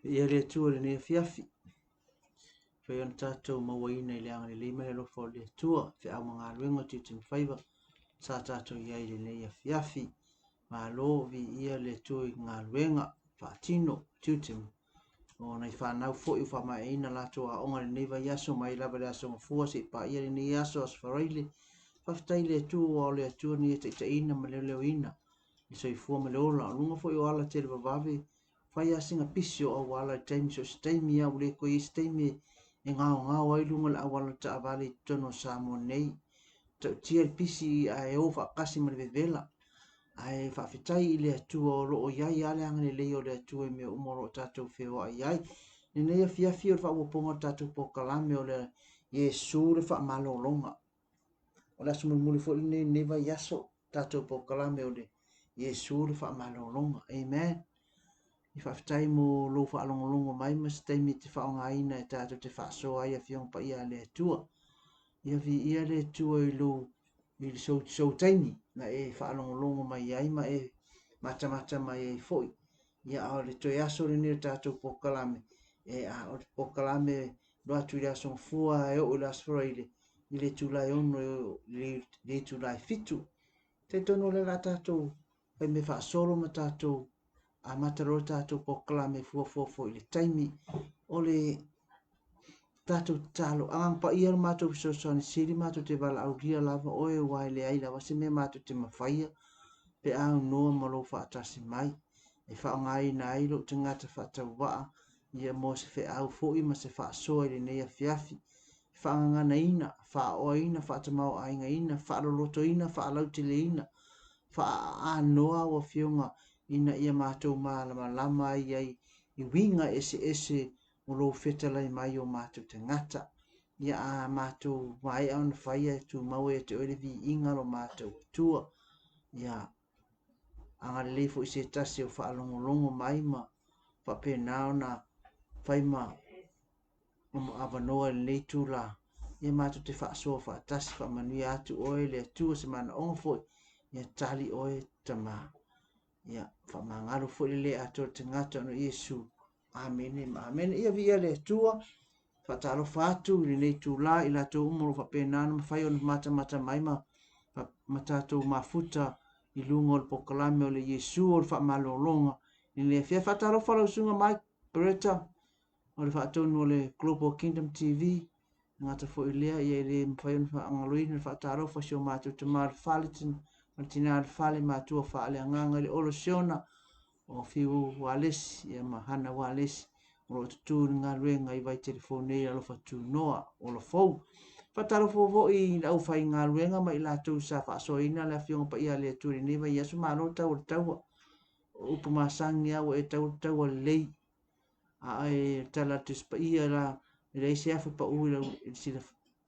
ia le tua le ne fiafi fe on tatou mawaina i le anga le lima le lofo le tua fe au mga luengo titin faiva sa tatou ia i le ne ia fiafi ma lo vi ia le tua i ngā luenga whaatino titin o nei whanau fo i whamaeina lato a onga le neiva yaso mai lava le aso ngafua se pa ia le ne yaso asfaraile whaftai le tua o le tua ni e te ina ma leo ina i so i fua ma leola lunga fo i o ala te le vavave fai asinga pisio o wala i taimi so staimi au le ko i staimi e ngao ai lunga la wala ta avale tono samo nei ta tia il pisi a e o kasi ma le vela ai whawhitai i le atua o loo iai ale angane leo le atua i me umoro tatou feo ai ai ni nei a fiafi o le whawaponga tatou po kalame o le Yesu le wha malolonga o le asu muli fo nei neva yaso tatou po kalame o le Yesu le wha malolonga amen i whaftai mo lo whaalongolongo mai ma staimi te whaongaina e tātou te whaasoa ai a whiong pa ia le atua. Ia vi ia le atua i lo i le so taimi na e whaalongolongo mai ai ma e mata mai e foi. Ia au le toi aso le nire tātou pokalame e a o pokalame lo atu i le aso fua e o le asfora i le tulai ono le tulai fitu. Te tono le la tātou e me whaasolo ma tātou a mataro tātou pokalame fua i le taimi o le tātou talo angang pa ia mātou fisosoni siri mātou te wala au ria lava oe wai le ai lava se me mātou te mawhaia pe au noa malo whaatasi mai e whaongai na ai lo te ngata whaatau waa ia mo se whe au fōi ma se whaasoa i le nea fiafi whaangana ina whaoa ina whaatamau ainga ina whaaloloto ina whaalauti le ina wha noa wa fionga ina ia mātou lama ai i winga ese o lo fetalai mai o mātou te ngata. Ia a mātou mai au na whaia tu mau e te oere vi inga lo mātou tua. Ia anga lefo i se tase o whaalongolongo mai ma whapenao na whaima o awanoa le tu la. Ia mātou te whaasoa whaatasi whamanui atu oe le tua se mana ongfoi. Ia tali oe tama. Ia whamangaro fo le ato te ngata no Yesu. Amen. Amen. Ia via le tua. Whatalo whatu i nei tu la i la tō umoro whapenana ma whai ona mata mai ma tātou mafuta i lunga o le pokalame o le Yesu o le whamalolonga. I le fia whatalo whalausunga mai Beretta o le whaatonu o le Global Kingdom TV. Ngata fo i lea i le mwhai ona whaangaluina le whaatalo whasio mātou te mara whalitin ma tina le whale mātua whaale anganga le olo siona o fiu walesi ia mahana walesi o tu nga ruenga i vai telefone ia lo fatu noa o lo fou fatalo fo i au fai nga ruenga mai la tu sa fa so ina la fiong pa ia le tu ni vai yesu malo ta o tau o pu masangi au e tau le ai tala tu spa ia la le se afu pa u le si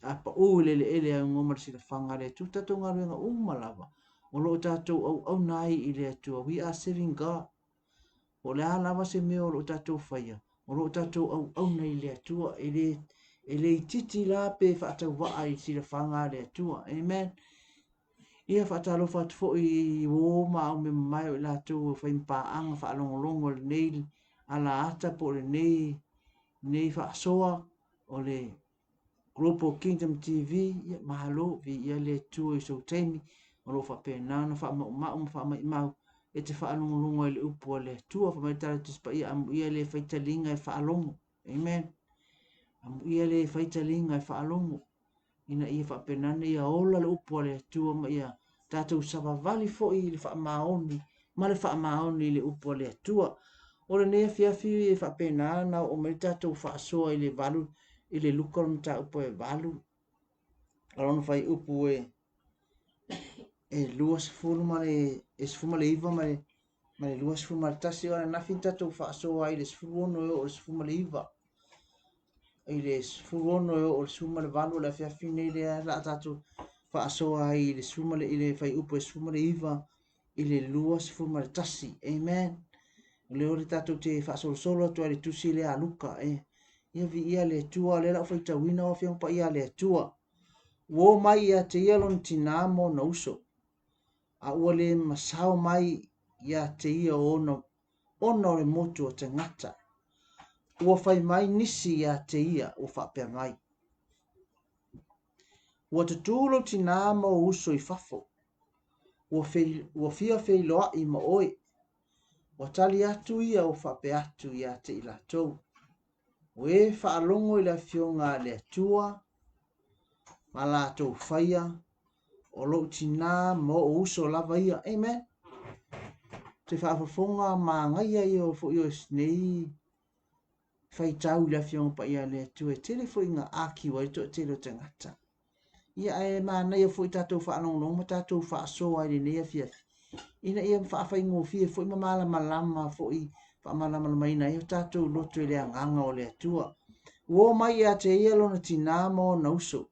a pa u le ngomar si le fanga le tu ta nga ruenga malava o lo tatou au nai i le tu we are serving God o le alava se me o lo tatou faia o lo tatou au nei le atua ele titi la pe whaatau waa i sila whanga le atua amen ia whaatalo whaatu fo i o ma o me mai o la tu whaimpa anga whaalongolongo le nei ala ata po le nei whaasoa o le Global Kingdom TV ia mahalo vi ia le tu i so taimi o lo whapenana whaamau e te whaalongolongo i le upo le tua whamaitara tispa ia amu ia le whaitalinga e whaalongo. Amen. Amu ia le whaitalinga e whaalongo. Ina ia whapenana ia ola le upo le tua ma ia tātou savavali fo i le whaamaoni ma le whaamaoni le upo le tua. O le nea fiafi e whapenana o mai tātou whaasoa i le valu i le lukaron tā upo e valu. Arona whai upo e luas fulu ma le sfuma le iva ma le luas fulu ma tasi ona na finta to fa so ai le sfulu no o sfuma le iva ai le sfulu no o sfuma le valu la fia fine le la tatu fa so ai le sfuma le ile fai upo sfuma le iva ile luas fulu ma tasi amen le ore tatu te fa so solo to le tusi le aluka ia vi ia le tua le la fai tawina o fia pa ia le tua wo mai ia te ia lon tinamo no uso a ole masao mai ia te ia ono le motu o te ngata. ua fai mai nisi ia te ia ua whapea mai. Ua tutulo tina mo uso I fafo. Ua fia fei loa I ma oe. Ua tali atu ia ua whapea atu ia te ila tau. We whaalongo I la fionga le atua. Ma la tau whaia. O lo tina mo uso lava ia. Amen. Te whaafafonga ma ngaia I o fo I o snei. Fai tau la fionga pa ia le atua. Tele fo inga aki wa ito tele o tangata. Ia e mana ia fo I tatou whaanong ma tatou whaasoa I le nea fiafi. Ina ia whaafai ngofia fo I mamala malama fo I whaamala malamaina ia tatou loto I le anganga o le atua. Uo mai ia te ia lona tina mo na uso.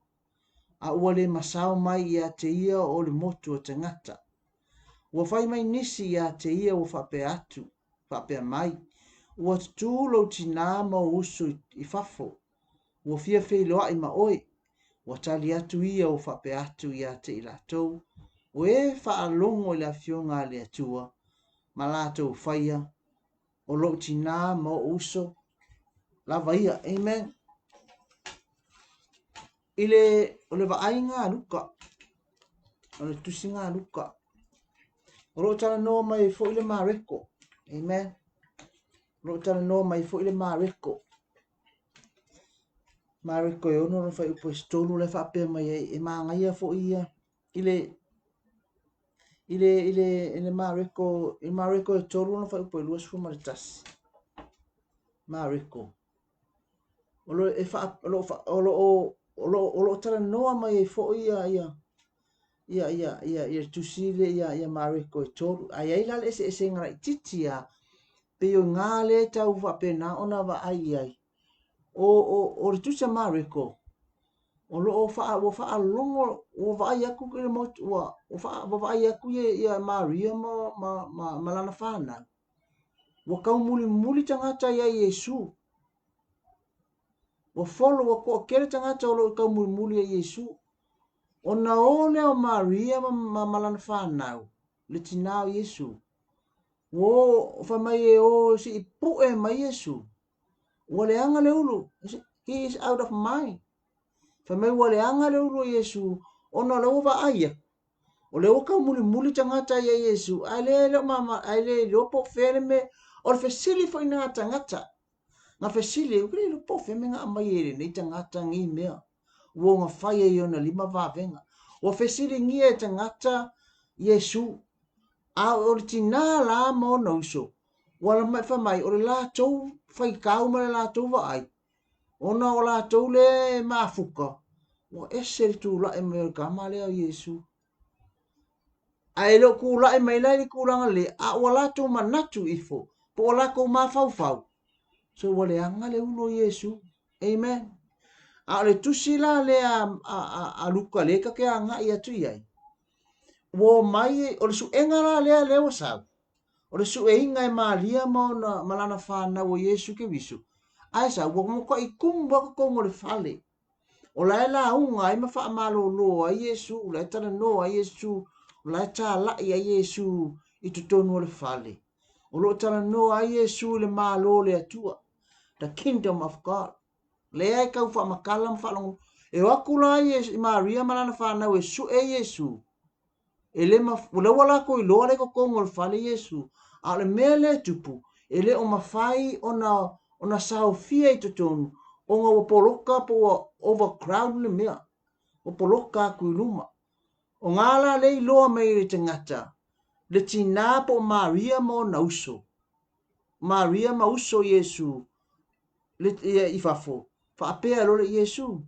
A ua le masao mai ia te ia o le motu o tangata. Ua fai mai nisi ia te ia o whapea atu, whapea mai. Ua tulo tina mo uso I fafo. Ua fia fei loa I ma oe. Ua tali atu ia o whapea atu ia te ila tau. We whaalongo le afionga le atua. Ma la tau whaia. O lo tina mo uso. Lava ia, amen. Ile o le vaai ngā luka. O le tusi ngā luka. O lo tala no mai fo ile mareko. Amen. O lo tala no mai fo ile mareko. Mareko e ono fai upo stolu le whapea mai e maangaia fo ia. Ile mareko e tolu no fai upo luas fu maritasi. Mareko. O lo e fa o lo tala noa mai fo ia tusile ia mareko e tolu. Ai la le se ngara titi ia. Pe o ngale tau whapena ona wa ai. O le tusa mareko. O lo o faa longo o vai aku ke mo o faa vai aku ia Maria ma lana fana. Wa kau muli tangata ia Yesu. Wa follow wa ko kere tangata o lo kau muli ia Yesu. Ona ole o Maria ma lana fana. Le tinao Yesu. Wo fa mai o si pu e mai Yesu. Wa le anga le ulu. He is out of mind. Fa mai wale anga le ulu Yesu, ona le uwa aia. O le oka muli tangata ia Yesu, ale mama, ale lopo fere me, o le fesili fo ina tangata. Nga fesili, ukele lopo fere me nga amaire, nei tangata ngi mea. Wo nga faya iona lima vavenga. O fesili ngi e tangata Yesu, a o le tina la mo nauso. Wala mai fa mai, o le la tou, fai kau ma le la tou wa ai. Ona o la tou le maafuka. O ese tu la e me kama le a Yesu. Ai lo ku la e mai la ku langa le a wala tu manatu ifo. Po la ko ma fau. So wale anga le ulo Yesu. Amen. A le tusila le a luka le ka ke anga ia tu ai. Wo mai o le su engara le o sa. O le su e inga e Maria mo na malana fa na wo Yesu ke visu. Ai sa wo mo ko I kumba ko mo le fale. O la unga ai ma fa malo lo a Yesu, la tala no a Yesu, la ta la ia Yesu I tutonu le fale. O lo tala no a Yesu le malo le atua. The kingdom of God. Le ai kau fa makala fa longo. E wakula Yesu Maria malana fa na we su e Yesu. Ele ma le wala ko I lo le ko kongo le fale Yesu. A le mele tupu. Ele o mafai ona sao fia I tutonu. O nga wapoloka po overcrowd le mea. Wapoloka kui luma. O ngala le loa mai le tangata. Le tina po Maria mo nauso. Maria mauso Yesu. Le ifafo. Whaapea lo le Yesu.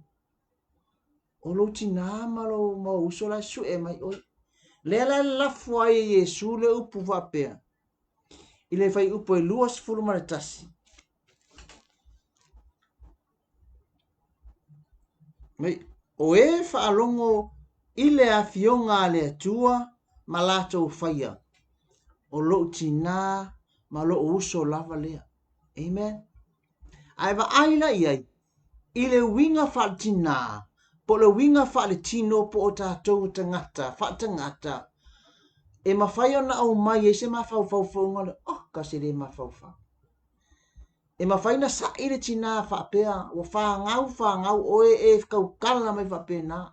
O lo tina malo mauso la su e mai oi. Le la lafu ai Yesu le upu whaapea. Ile fai upu e luas fulu maratasi. O e whaalongo ile a fionga le atua ma lato whaia. O lo tina ma lo uso lava lea. Amen. Ai wa aila iai. Ile winga wha tina. Po le winga wha le tino po o tātou tangata. Wha tangata. E mawhai ona au mai e se mawhau ngale. Oh, kasi le mawhau. e mawhaina sa i le tina whaapea, o whangau o e kaukala mai whaapena.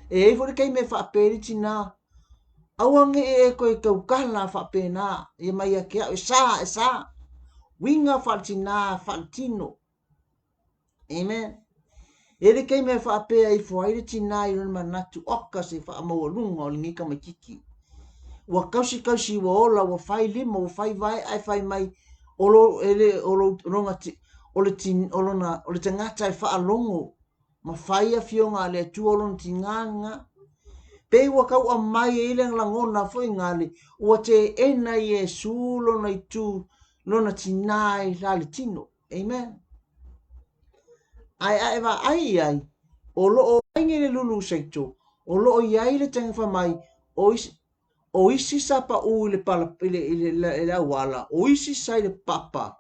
E ei fori kei me whaapea li tina, awange e koe kaukala whaapena, e mai a kia, e sa, winga whaatina whaatino. Amen. E le kei me whaapea i fwai le tina i lona manatu oka se whaamaua lunga o lingika mai kiki. Wa kausi wa ola, wa whai lima, wa whai vai, ai whai mai, olo ele olo ronga ti ole tin olona ole tangata e fa longo ma faia fionga le tu olon tinganga pe wa kau a mai ile langona foi ngale o te ena Yesu lona tu lona tinai lale tino. Amen. Ai va ai olo o ngele lulu seito olo o yai le tanga fa mai o isi sapa u le pala ile wala o isi sai le papa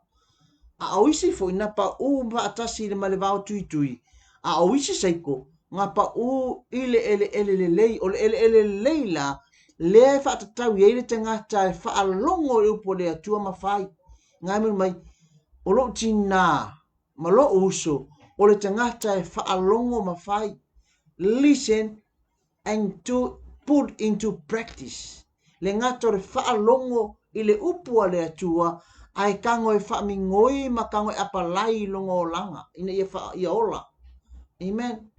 a oisi fo ina pa u ba atasi le male vao tui a oisi seiko nga pa u ele lei o ele leila le fa tatau ile tenga tai fa alongo e upo le atua mafai nga mai o lo tina ma lo uso o le tenga tai fa alongo mafai. Listen and to put into practice le ngato le fa alongo ile upo le atua ai kango e wha mingoi ma kango e apalai longo langa. Ina ia ola. Amen.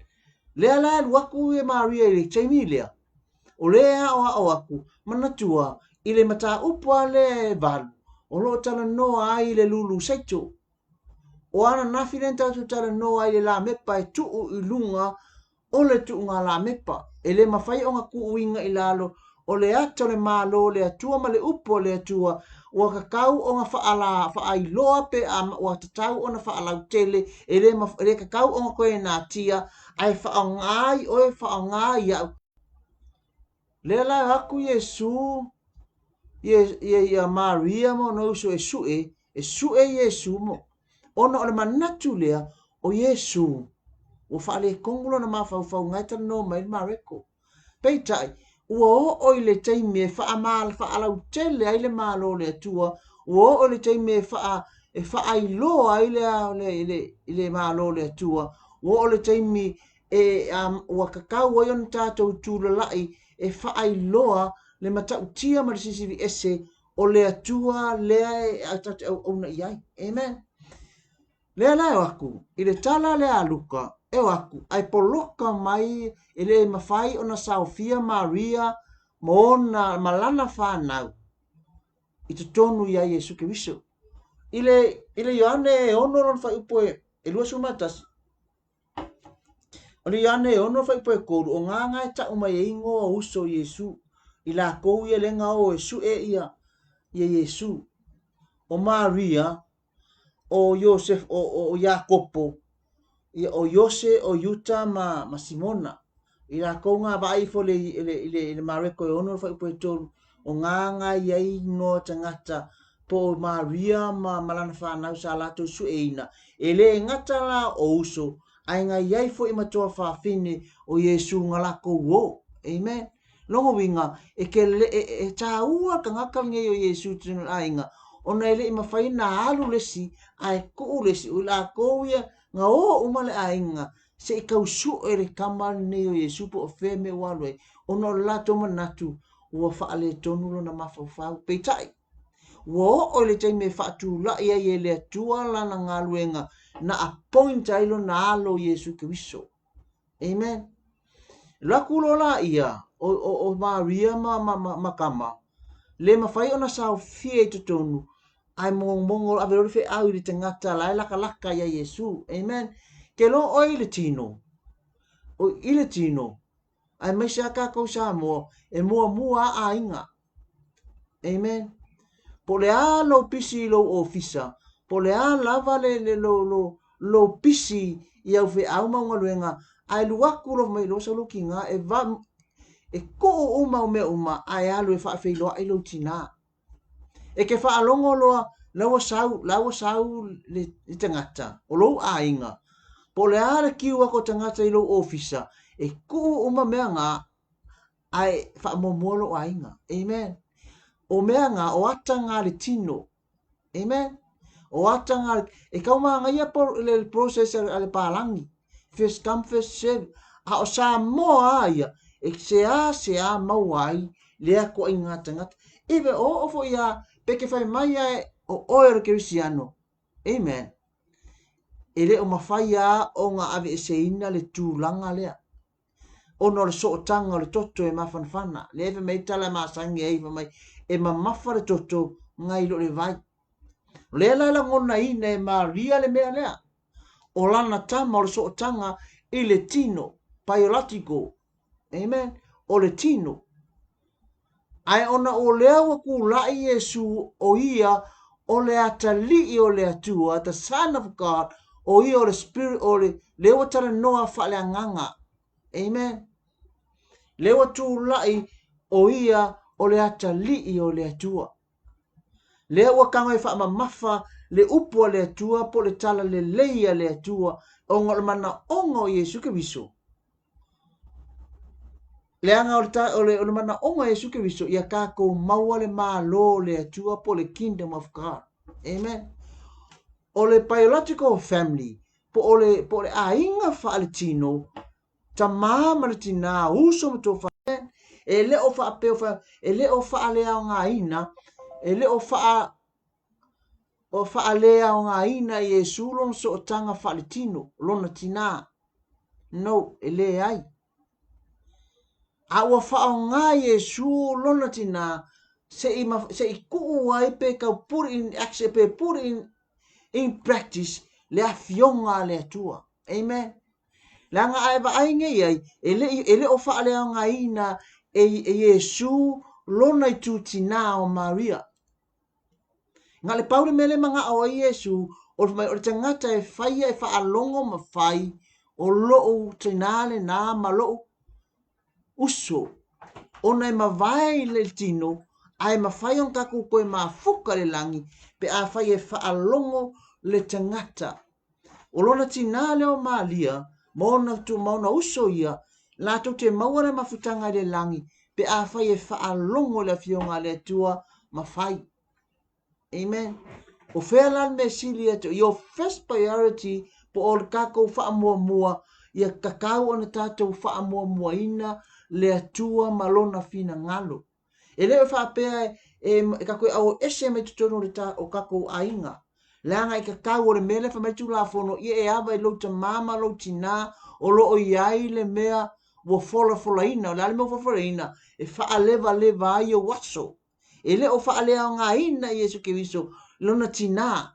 Lea la waku e Maria ile taimi lea. O lea o aku. Manatua ile mata upua le valu. O lo tala noa ai le lulu seito. O ana nafilenta tu tala noa ai le la mepa e tuu ilunga o le tuu ngā la mepa. E le mawhai o ngā kuuinga ilalo. O le ato le malo le atua ma le upo le atua. Wa kakau o nga whaailoa pe wa tatau o na whaalau tele e le kakau o nga koe nā tia ai whaangai o e whaangai au. Le la aku Yesu ia Maria mo no uso e sue Yesu mo. Ona o le manatu lea o Yesu. O whaale kongulo na mawhau ngai tana no mai mareko. Peitai. Ua o le teimi e whaalau tele ai le malo le atua. Ua o le teimi e whaailoa ai le malo le atua. Ua o le teimi e ua kakau ai on tātou tūlalai e whaailoa le matautia ma le sisivi ese o le atua lea e au na iai. Amen. Lea lai waku, i le tala le aluka, e waku, ai poloka mai e le mawhai o na Saofia Maria mo na malana whanau. I te tonu ia Yesu Keriso. I le Ioane e ono ron whai upo e lua sumatas. O le Ioane e ono whai upo e koru o ngā ngai ta umai e ingo o uso Yesu. I la kou ia lenga o e su e ia Yesu. O Maria, o Joseph, o Jacopo, o Jose, o Yuta, ma Simona. I la kou ngā vaifo le mareko e ono whai upo e tolu. O nganga iai no tangata po Maria ma malana whanau sa lato su eina. E le ngata la o uso. Ai ngai iai fo i matoa whawhine o Yesu ngalako wo. Amen. Longo winga e ke le e taua ka ngaka nge o Yesu tino ainga. Ona ele i mawhaina alu lesi ai kuu lesi o la kouia nga o umale ainga. Se i kau su e le kamari ne o Yesu po o wheme walwe. Ona o la toma natu. Ua whaale tonu lo na mawhawhau peitai. Ua o le teime whaatu la ia i le atua lana ngā luenga na appointa ilo na alo Yesu Keriso. Amen. Lakulo la ia o Maria ma kama. Le mawhai o na Saofia i tutonu. Ai mongo averori fe au i le tangata la laka ia Yesu. Amen. Ke lo o i le tino. O i le tino. Ai mai se aka kou sa mua, e mua a inga. Amen. Po le a lo pisi lo ofisa, po le a lava le lo pisi i au fe au maunga luenga, ai luaku lo mai lo sa lukinga, e ko uma uma, ai alu e wha fei loa i lo tina. E ke wha alongo loa, lawa sau le tangata, o lo a inga. Po le a le kiu ako tangata i lo ofisa, e ku uma mea ngā ai whaamomolo ainga. Amen. O mea ngā o ata ngā le tino. Amen. o atanga e kauma ngai por le process ale palangi first come first serve a o sa mo ia e se a mawai le ko inga tanga ibe o fo ia peke fai mai o oer Cristiano amen ele o mafaya o nga ave se ina le tulanga lea ono le so tanga le toto e mafanfana le eve mai tala masangi e mai e mamafa le toto ngai lo le vai le la ngona ina e Maria le mea lea o lana tama o le so tanga i le tino paiolatico amen o le tino ai ona o lea wa ku lai Yesu o ia o le atali o le atua the son of God o ia o le spirit o le wa tala noa fa le nganga amen le wa tu lai o ia o le atali o le atua le wa kanga fa mafa le upo le atua po le tala le leia le atua o ngol mana ongo Yesu ke biso le anga o le mana ongo Yesu ke biso ia ka ko maua le malo le atua po le kingdom of God amen o le biological family po le ainga fa le tino ta mama le tina uso to fa e le o fa pe fa e le o fa le anga ina e le o fa lea o ngā ina Yesu lon so tanga whaletino, lona tina. No, e le ai. A ua whao ngā Yesu lona tina, se i kuu ai pe ka put in action, pe put in practice, le a fionga le atua. Amen. La ngā aiva ainge iai, e le o wha lea o ngā ina e Yesu lona i tu tina o Maria. Nga le paure mele manga o Yesu o le tangata e whaia e whaalongo ma whai o loo tinale nā ma loo uso o nei ma vai le tino ai ma whai on taku koe ma fuka le langi pe a whai e whaalongo le tangata o lona tinale o Malia maona uso ia la to te maua ma futanga le langi pe a whai e whaalongo le fionga le tua ma whai. Amen. O whelan me silia to your first priority po o kako wha mua ia kakau ana tātou wha mua ina le atua malona fina ngalo. E leo wha pēa e kako au ese me tutono le tā o kako ainga. Leanga i kakau o le mele wha mai tū la fono ia e awa i louta mama louti nā o lo o iai le mea wo fola ina o le ale mo fola ina e wha leva ai o waso. E le o wha lea o ngā ina Yesu ke wiso lona tina.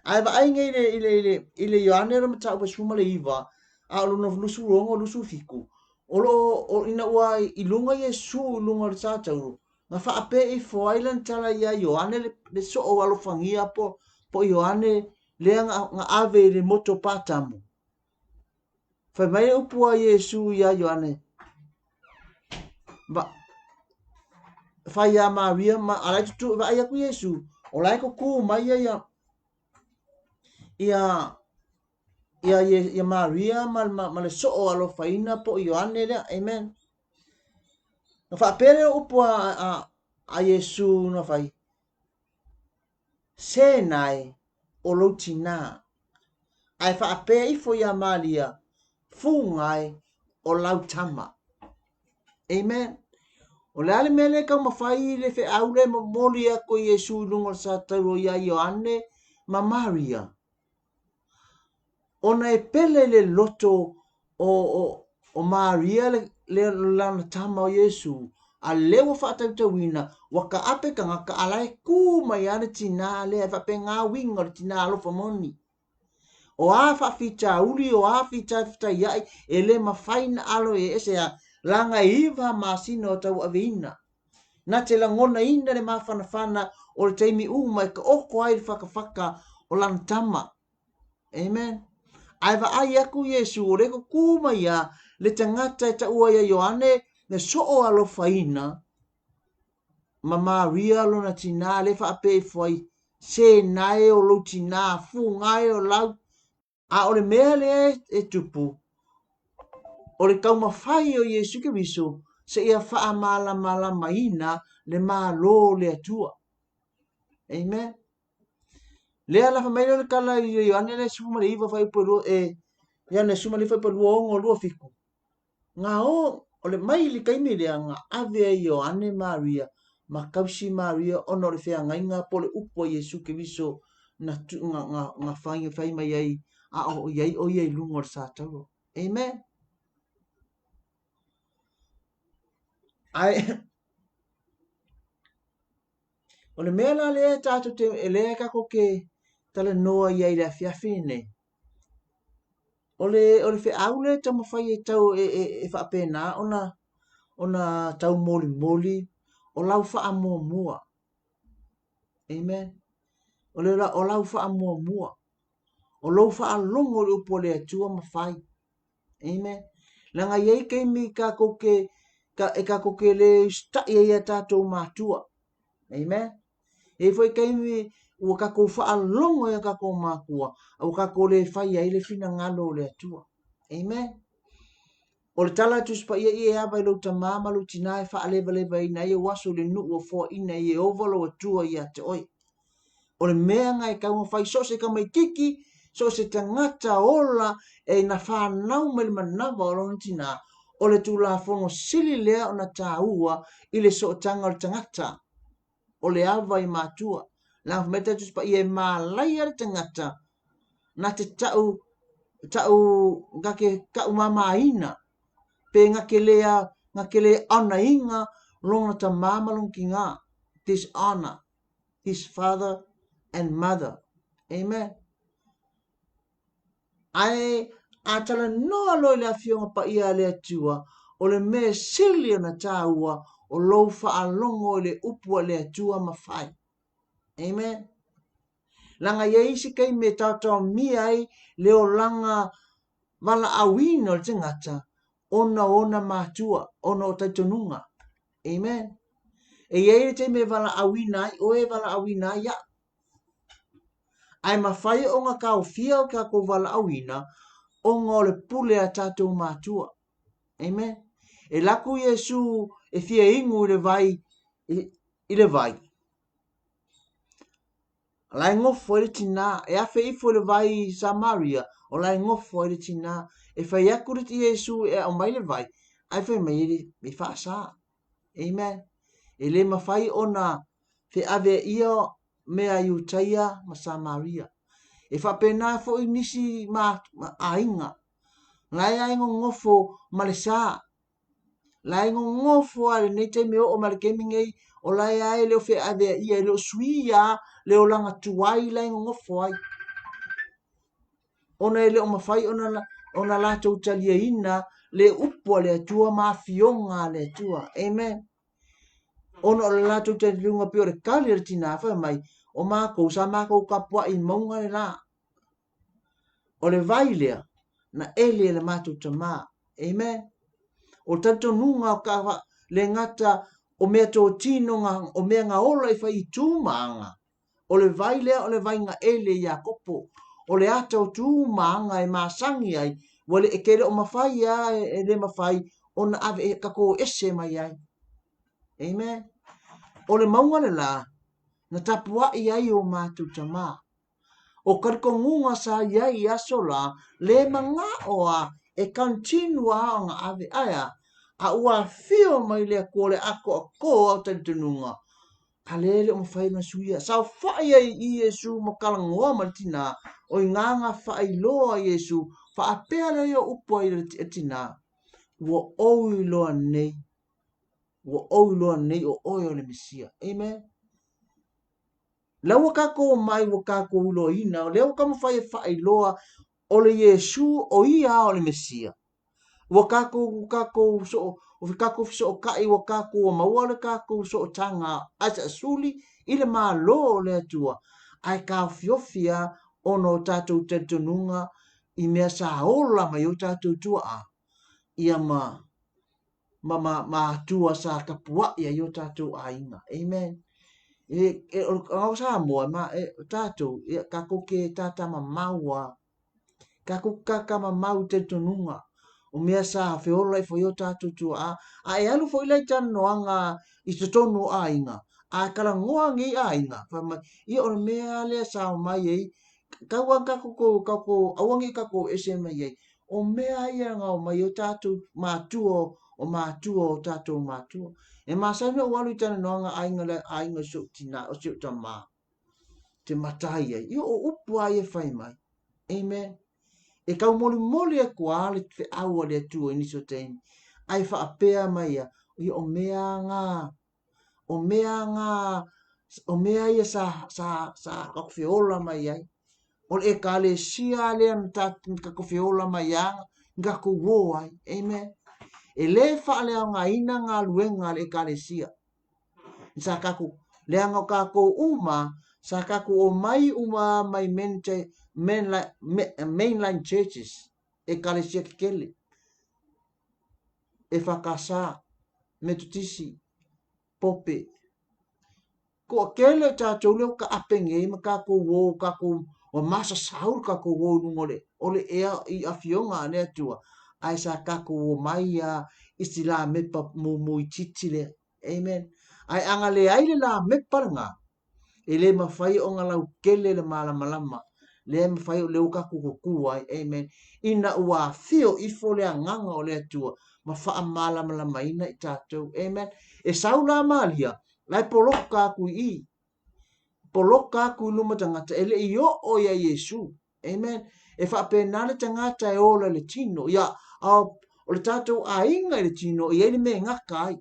Ai wa ainge ile Ioane rama tau pa suma le iwa a lona lusu rongo lusu fiku. O ina ua ilunga Yesu ilunga le tātauru. Nga wha ape i foailan tala ia Ioane le so o alofangia po Ioane lea nga ave le moto pātamu. Whai mai upua Yesu ia Ioane. Fai a Maria ma alai tu va ia ku Yesu o lai ko ku mai ia Maria ma le so o alo faina po Ioane le amen na fa pere upo a Yesu na fai se nai o lotina ai fa pe i fo ia Maria fu ngai o lautama amen. O le ale mele ka mawhai le fe aule mo molia ko Yesu lunga sa taro ia Ioane ma Maria. Ona e pele le loto o Maria le lana tama o Yesu a lewa whaatautawina waka ape ka ngaka alai ku mai ane tina le e whape ngā winga le tina alofa moni. O a whawhita uli o a whita iai e le mawhaina alo e ese a langa iwa masino tau avina. Na te langona ina le mawhanawhana o le teimi uma e ka oko ai le whakawhaka o lantama. Amen. Ai wa ai aku Yesu o reko kuma ia le tangata e ta ua ia Ioane le soo alo whaina. Ma Maria lo na tina le whaape fwai se nae o lo tina fu ngai o lau. A o le mea le e tupu. O le kauma whai o Yesu ke wiso, se ia wha mala maina le malo le atua. Amen. Lea la fa mai le kala i ane le suma le iwa fai pulu ia ne suma le fai pulu o lua fiku. Ngā o le mai li kaimi lea ngā ave i o ane Maria, ma kausi Maria ono le fea ngai ngā pole upo Yesu ke viso na ngā fai mai ai a o iai o iai lungo le sātau. Amen. Ai, o le mea la lea tātou te lea kako ke tala noa iai le afiafi nei. O le fe au le tamo fai e tau e whaapena ona tau moli o lau wha mua. Amen. O lau wha mua. O lau wha longo le upo le atua ma fai. Amen. Langa iei keimi ka koke le sta ia tātou mātua. Amen. E foi keimi ua kako wha longo ia kako mākua. Au kako le fai ai le fina ngalo le atua. Amen. O le tala tu spa ia ia vai lo tamama lo tina e wha leva ina ia waso le nu o fo ina ia ovalo atua ia te oi. O le mea ngai kaunga fai so se ka mai kiki, so se tangata ola e na whanau me le manawa o lona tina, o le tu la fono sili lea o na tāua i le so tanga o le tangata, o le awa i mātua. La meta tu spa ia mā lai ar tangata, na te tau ngake kau mama ina, pe ngake lea ana inga lona ta mama lon ki ngā, dishonor his father and mother. Amen. Ai atala noa loi le afionga pa ia le atua o le me sili na tāua o lou whaalongo le upua le atua mawhai. Amen. Langa isi kei me tātou mi ai leo langa wala awino le tangata ona mātua, ona o taitonunga. Amen. E iei te me wala awina ai, o e wala awina ia. Ai mawhai o ngā kau fia o ka ko wala awina, o ngā le pule a tātou mātua. Amen. E laku Yesu e fia ingu i le vai. Lai ngofo e le tina, e afe ifo le vai Samaria, o lai ngofo e le tina, e fai akure ti Yesu e o mai le vai, ai fai mai e whaasa. Amen. E le mawhai ona fe ave ia mea iutaia ma Samaria. E whapena fo i nisi ma ainga. Lai aingo ngofo malesa. Lai ngofo ale nei te meo o malekemingei o lai ai leo fe ave ia leo suia leo langa tuai lai ngofo ai. Ona ele o mawhai ona lato utalia ina le upua le atua ma fionga le atua. Amen. Ona o le lato utalia lunga pio le kali le tina whai mai o mako sa mako kapua i maunga le la. O le vai lea na ele le matu tama. Amen. O tanto nunga o kawa le ngata o mea tō tino o mea ngā ola i whai i tūmaanga. O le vai lea o le vai ngā ele i a kopo. O le ata o tūmaanga e māsangi ai. Wale e kere o mawhai a e le mawhai o na ave e kako ese mai ai. Amen. O le maunga le la na tapua i ai o mātu tama. O karikongunga sa iai asola le manga oa e continua o ngā ave aia a ua fio mai le kore ako a ko au tantununga. Ka lele o mawhai na suia. Sao whai ai i Yesu mo kalangoa martina o i nganga whai loa Yesu wha a pea lei o upua i tina. Ua oi loa nei. Ua oi loa nei o oi o le Mesia. Amen. Lau kako mai wa kako ulo ina, leo kama whai loa o le Yesu o ia o le Mesia. Wa kako so o kako so kai wa kako o maua le kako so tanga asa suli i le malo le atua. Ai ka fiofia ono tātou tentununga i mea sa ola mai o tātou tua a. Ia ma atua sa kapua ia i o tātou ainga. Amen. O sa moa ma tātou kako ke tata ma maua. Kako kaka ma mau tentununga. O mea sa whiola i whai o tātou tua a. A e alu whai lai tanoanga i te tonu a inga. a kala ngoa ngi a inga fa mai I o mea le sa mai ei kawan kako awangi kako ese mai ei o mea ia nga o mai o tatu matuo o matuo o tatu matuo e masai no walu tana noanga ainga so tina o so tama te matai ei I o upu ai e fai mai amen e kau moli e kua le te aua le tua ini so tein ai fa apea mai ia I o mea nga o mea ia sa kakfeola mai ai o le kale sia le ta kakfeola mai ia nga ko wo ai amen e le fa le nga ina nga luenga le kale sia sa kaku le nga kako uma sa kaku o mai uma mai mente mainline churches e kale sia kele e fakasa metutisi pope ko kele ta tole ka apenge ma ka ko wo ka ko o masa saur ka ko wo ngole ole e I afionga ne tua ai sa ka ko mai ya istila me pa mu titile amen ai anga le ai le la me palanga ele ma fai o ngala kele le mala malama le ma fai o le ka ko ku ai amen ina ua fio I fole nganga ole tua ma fa mala malama ina I tatou amen e saula malia lai poloka ku I poloka ku luma tangata ele I o ya Yesu amen e fa penale tangata e ola le tino ya o le tatou a inga le tino e ele me ngaka ai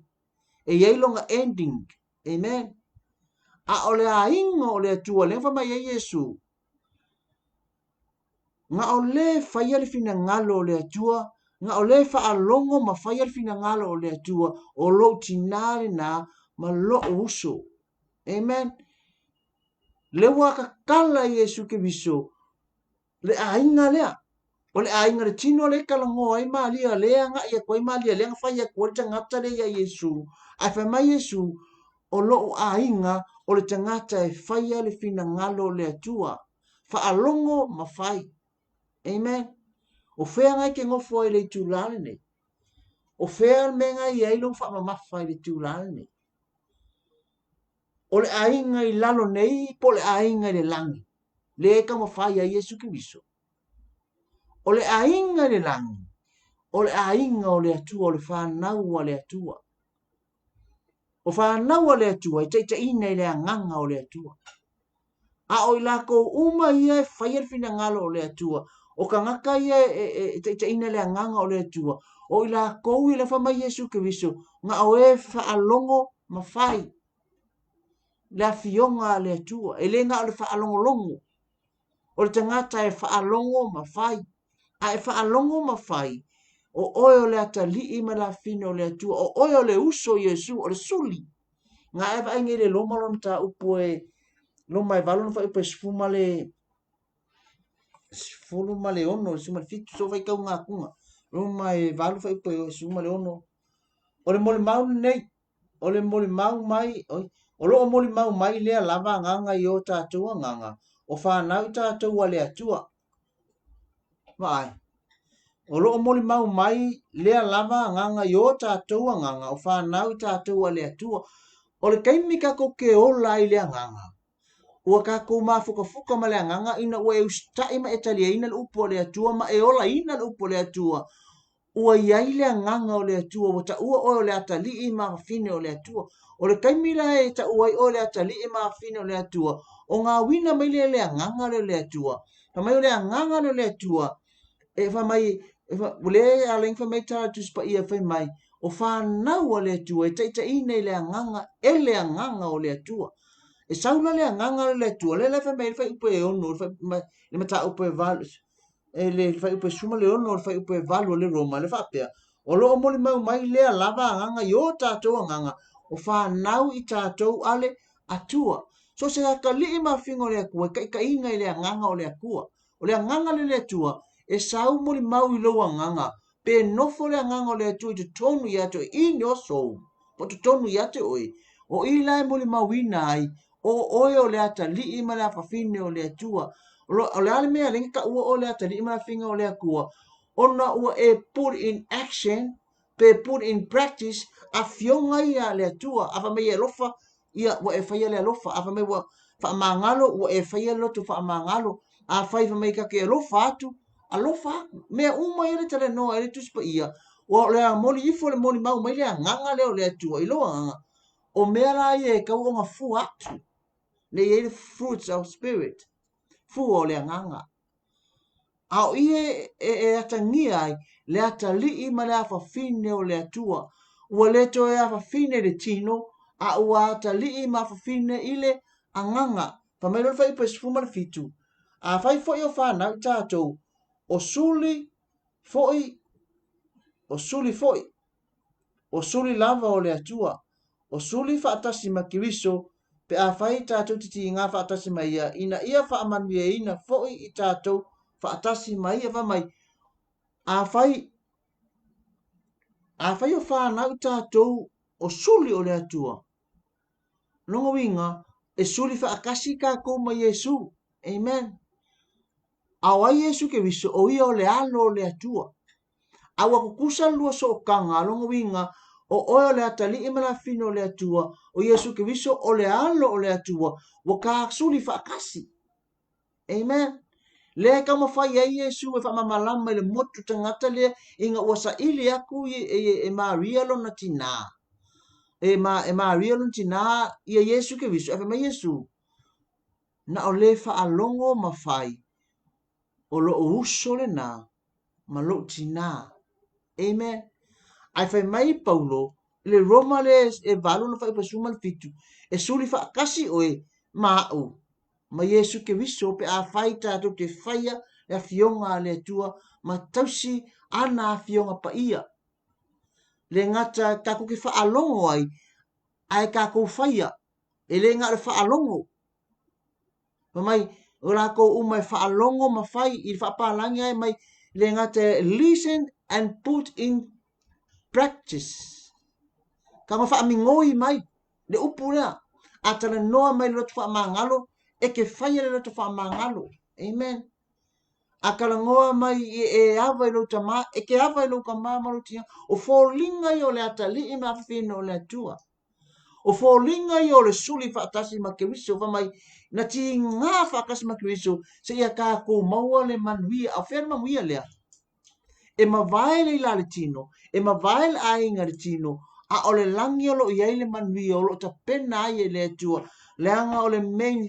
e ye longa ending amen a ole a inga ole tua le fa mai Yesu nga ole fa ye le fina ngalo le tua nga ole fa alongo ma fa ye le fina ngalo le tua o lo tinale na ma lo uso amen le waka kala Yesu ke biso le ainga lea o le ainga le tino le kala ngo ai malia le nga ia koi malia le nga fa ia ko tangata le ia Yesu ai fa mai Yesu o lo ainga o le tangata e fa ia le fina ngalo le atua fa alongo ma fai amen o fea ngai ke ngofo ai le tulale ne o fea menga ia ilo fa ma fai le tulale ne o le ainga I lalo nei po le ainga le langi le ka mo fai a Yesu Kristo o le ainga le langi o le ainga o le atua o le whanau o le atua o whanau o le atua I te ina I le anganga o le atua a o I lako uma ia e fai al fina ngalo o le atua o ka ngaka ia te ina le anganga o le atua o I lako I le whama Yesu Kristo nga o e whaalongo ma fai le afionga le atua e le nga o le whaalongo longo o le tangata e whaalongo ma fai a e whaalongo ma fai o oe o le atali I ma la fina o le atua o oe o le uso Yesu o le suli nga e va inge le loma lom ta upo e loma e valon fa upo e sfuma le ono suma le fitu so vai kau ngā kunga loma e valu fa upo e sfuma le ono o le mole mau nei o le mole mau mai o lo mole mau mai lea lava nganga I o tātua nganga o whanau tātua le atua vai o lo moli mau mai lea lava nganga yo tātua nganga o whanau tātua le atua o le kaimi ka ko ke ola I le nganga ua ka ko mafuka ma le nganga ina ua e ustai ma etalia ina le upo le atua ma e ola ina le upo le atua ua iai le nganga o le atua o ta ua o le atali I ma fine o le atua o le kaimi la e ta ua o le atali I ma fine o le atua o ngā wina mai le nganga le atua pa mai o le nganga le atua e fa mai le aleng fa mai ta tu spa ia fa mai o fa na o le atua e ta ina le nganga e le nganga o le atua e saula le nganga le atua le fa mai fa upo e ono fa mai le mata upo e valu e le fa upo suma le ono fa upo e valu le roma le fa pe o lo mo le mai le lava nganga yo ta to nganga o fa nau I ta to ale atua so se ka li ma fingo le ku ka inga le nganga o le akua o le nganga le atua e sau mo le mau I lo nganga pe nofo le nganga o le atua I tonu ya to I no so po to tonu ya te oi o I lai mo le mawina ai o oe o le ata li I ma la fa fine o le atua o le ale mea le ka ua o le ata li I ma la finga o le akua ona ua e put in action pe put in practice a fionga I a le atua a fa me e lofa ia wa e faia le alofa a fa mai wa fa mangalo wa e faia lo tu fa mangalo a fai fa mai ka ke alofa atu alofa me uma ile tele no ile tu spa ia o le moli ifo le moli mau mai le nganga le o le tua ilo nganga o mera ye ka o nga fu atu le ye fruits of spirit fu o le nganga au ie atangia ai le atali i ma le afa fine o le atua ua le to e afa fine le tino a ua atali i ma afa fine ile anganga pa mai lo fai pa sfuma le fitu a fai fo yo fa na tatou o suli foi o suli foi o suli lava o le atua o suli fa atasi ma kiriso pe a fai tatou titi nga fa atasi ma ia ina ia fa amanuia ina foi i tatou fa atasi ma ia fa mai a fai o fa na tatou o suli o le atua longo winga e suli fa akasi ka ko ma Yesu amen awa Yesu ke viso o ia o le alo o le atua awa kukusa lua so kanga longo winga o le atali i mala fino o le atua o Yesu ke viso o le alo o le atua wa ka suli fa akasi amen le ka mawhai ai Yesu e whamamalama le motu tangata le inga wasa ili aku e Maria lo na tina e Maria lo tina ia Yesu ke viso e whama Yesu na o le whaalongo mawhai o lo uso le na ma lo tina amen ai fai mai Paulo le Roma le e valo no fai pasuma le fitu e suli fa kasi oe mau ma Yesu ke viso pe a fai tatou te faia e a fionga le tua ma tausi ana a fionga pa ia le ngata kako ke whaalongo ai ai kako faia e le ngata whaalongo pa mai o la ko umai whaalongo ma fai i whaapalangi ai mai le ngata listen and put in practice ka ma whaamingoi mai le upu lea atana noa mai lotu whaamangalo e ke whaia le lotu whaamangalo amen a kalangoa mai e ava i louta ma e ke ava i louka ma malutia o fōlinga i o le atali i mawhino o le atua o fōlinga i o le suli whaatasi ma ke wiso mai na ti ngā whaakasi ma ke wiso se ia kā ko maua le manuia a whena manuia lea e ma vai le ila le tino e ma vai le ainga le tino a o le langi o lo iai le manuia o lo ta pena ai e le atua le anga o le main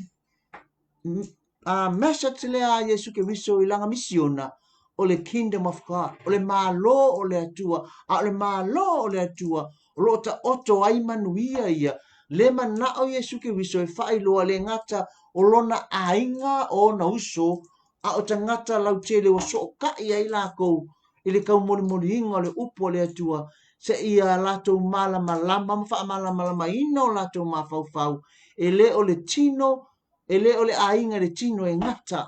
mesa te lea Yesu ke wiso i langa misiona o le kingdom of God o le malo o le atua a o le malo o le atua o lo ta oto ai manuia ia le manao Yesu ke wiso e whailoa le ngata o lona ainga o na uso a o ta ngata lau tele o so ka ia i lako i le kau mori mori inga o le upo o le atua se ia lato malama lama mawha malama lama ino lato mawhau fau e le o le tino e le o le ainga le tino e ngata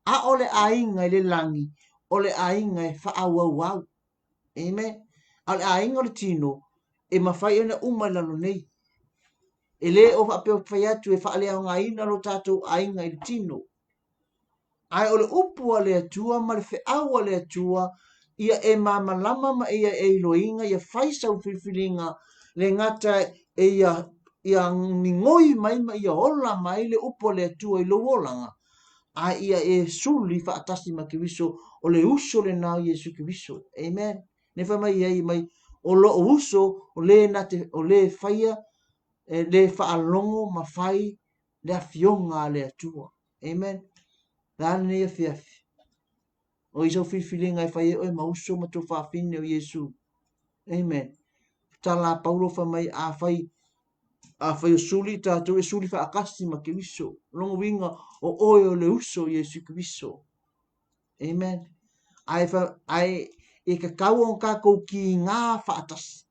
a o le ainga le langi o le ainga e whaau au au amen a le ainga le tino e mawhai ana umalalo nei e le o whapeo whai atu e whaalea ngā ina lo tātou ainga i le tino ai o le upu a le atua ma le whiau a le atua ia e mamalama ma ia e iloinga ia whaisau whiwhiringa le ngata e ia ngoi mai ma ia ola mai le upo le atua i lo olanga a ia e suli whaatasi ma ki wiso o le uso le nao Yesu ki wiso amen ne wha mai ai mai o lo uso o le nate o le whaia e le whaalongo ma whai le awhionga le atua amen dāne ia whiawhi o iso whiwhiringa e whai e ma uso ma tō whaafine o Yesu amen tala paulo wha mai a whai o suli tātou e suli wha akasi ma ke wiso longo winga o oe o le uso Yesu ke wiso amen ai e ka kau o ka kou ki ngā whaatas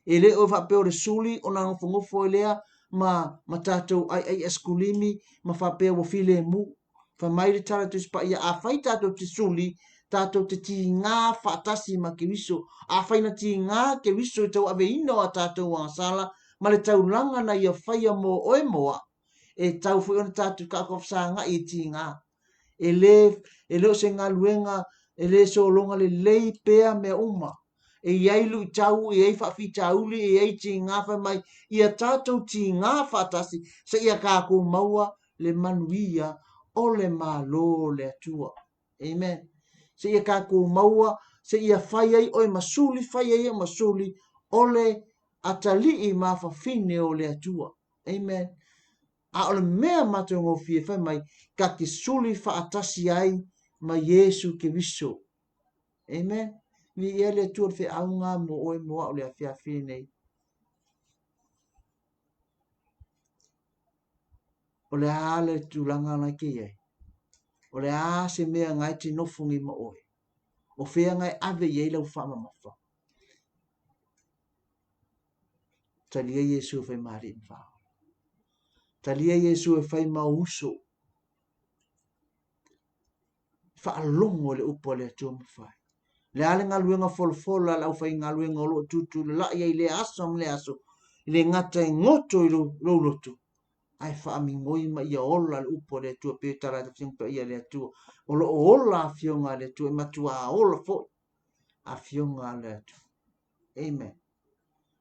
e le o wha peo le suli o na ngofo e lea ma tātou ai eskulimi ma wha peo o file mu wha mai le tala tu spa ia a whai tātou te suli tātou te ti ngā whaatasi ma ke wiso a whai na ti ngā ke wiso e tau ave ino a tātou ang sala ma le tau langa na ia whaia mo oe moa e tau fui ona tātou ka kofsanga i ti ngā e le o se ngā luenga e le so longa le lei pea mea uma e iai lu tau e ai whaafi tauli e ai ti ngā whai mai ia tātou ti ngā whaatasi sa ia kako maua le manuia o le malo le atua. Amen. Sa ia kako maua sa ia whai ai o masuli whai ai o masuli o le atali i mawhawhine o le atua. Amen. A o le mea matou ngō fie whai mai ka ki suli whaatasi ai ma Yesu ke viso. Amen. Ni ia le atua le aunga mo oe moa o le awhiawhi nei. O le ale tūlanga nai ke iei. O le a se mea ngai te nofungi ma oe. O whea ngai ave iei lau whamamafa. Talia Yesu e whai maari in whao. Talia Yesu e whai mauso. Whaalongo le upo le atua mawhai. Le ale ngā luenga folfola lau whai ngā luenga o lo tutu le lai ai le aso le aso. Le ngata i ngoto i lo lotu. Ai whaami ngoi ma ia ola le upo le atua pe tara te whingpa ia le atua. O lo ola a fionga le atua e matua a ola fo. A fionga le atua. Amen.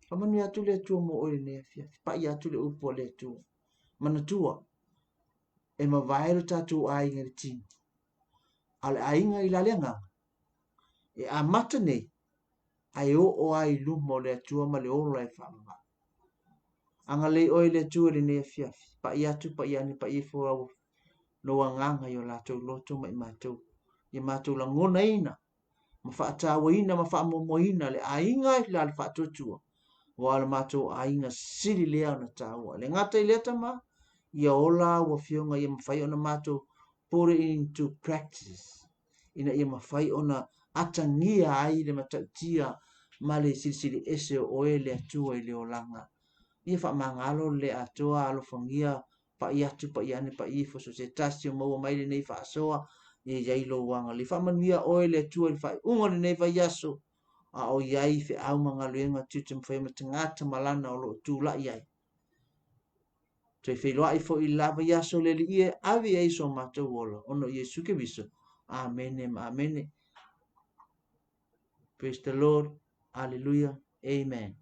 Pamanu atu le atua mo oi ne afia. Pa ia atu le upo le atua. Mana tua. E ma vaero tatu ai ngari tini. Ale ainga i lalenga. E a mata nei. Ai o ai lumo le atua ma le ola e whamama. Anga le oi le atua le ne afia. Pa ia atu pa ia ni pa ia fo au. Loa nganga yo lato loto mai matou. Ia matou la ngona ina. Ma whaatawa ina ma whaamomo ina le ainga i la le whaatotua. Wa le matou ainga siri lea na tawa. Le ngata i leta ma. Ia ola wa fionga ia mawhai ona matou. Put it into practice. Ina ia mawhai ona atangia ai le matautia. Ma le siri ese o le atua i le olanga. Ia whaamangalo le atua alo whangia. Pa i atu pa i ane pa i fo so se tasi o maua mai le nei wha asoa. Ia iailo wanga. Le whaamanuia oe le atua le whai unga le nei wha iaso. A o iai fe au manga luenga tutu mwhaima tangata malana o lo tu la iai. Toi fe loa i fo i lava iaso le li ie avi ai so matou wola. Ono Yesu ke viso. Amene ma amene. Praise the Lord. Hallelujah. Amen.